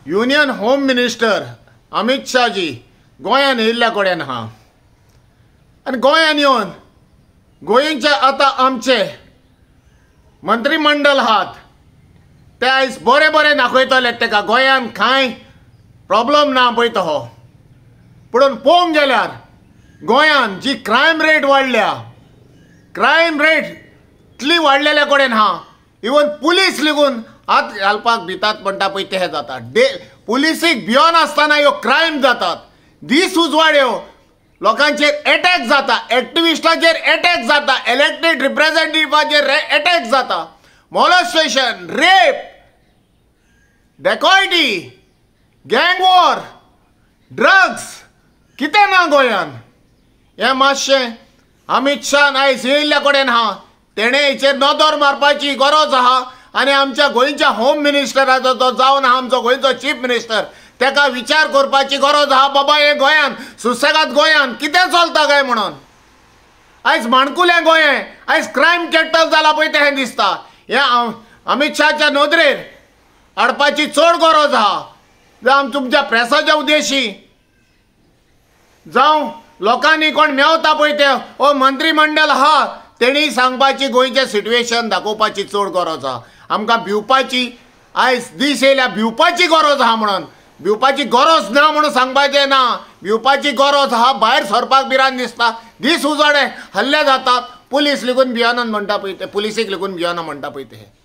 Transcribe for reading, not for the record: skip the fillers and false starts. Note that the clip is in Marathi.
union home minister Amit Shah ji गोंयान येयल्ल्या कडेन आहा आनी गोंयान येवन गोंयचे आतां आमचे मंत्रिमंडळ आहात ते आयज बरे बरे दाखयतले तेका गोंयान कांय प्रॉब्लम ना पळय तो पूण पळोवंक गेल्यार गोंयान जी क्रायम रेट वाडल्या क्रायम रेट इतली वाडलेल्या कडेन आहा इवन पुलीस लेगून हात घालपाक भितात म्हणटा पळय ते जाता पुलिसीक भियोन आसतना ह्यो क्रायम जातात दीस उजवाड्यो लोकांचेर अटॅक जाता एक्टिविस्टांचेर अटॅक जाता इलेक्टेड रिप्रेझेंटेटिव्हाचेर अटॅक जाता मॉलेस्टेशन रेप डेकॉयटी गँग वॉर ड्रग्स कितें ना गोंयान हें मातशें अमित शाह आयज येयल्ल्या कडेन आहा तेणें हेचेर नदर मारपाची गरज आहा आनी आमच्या गोंयच्या होम मिनिस्टराचो तो जावन आहा आमचो गोंयचो चीफ मिनिस्टर तेका विचार करपाची गरज आहा बाबा हे गोंयान सुसेगाद गोंयान कितें चलता काय म्हणून आयज माणकुलें गोंय आयज क्रायम कॅपिटल जाला पळय तें दिसता हे अमित शाहच्या नदरेर हाडपाची चड गरज आहा जावं तुमच्या प्रेसाच्या उद्देशी जावं लोकांनी कोण मेवता पळय ते ओ मंत्रिमंडळ आहा तेणी सांगपाची गोंयचें सिट्युएशन दाखोवपाची चड गरज आहा आमकां भिवपाची आयज दीस येयल्या भिवपाची गरज आहा म्हणून भिवपाची गरज ना म्हणून सांगपाचें ना भिवपाची गरज आहा भायर सरपाक भिरांत दिसता दीस उजवाडे हल्ले जातात पुलीस लेगून भियोना म्हणटा पळय ते पुलिसीक लेगून भियोना म्हणटा पळय ते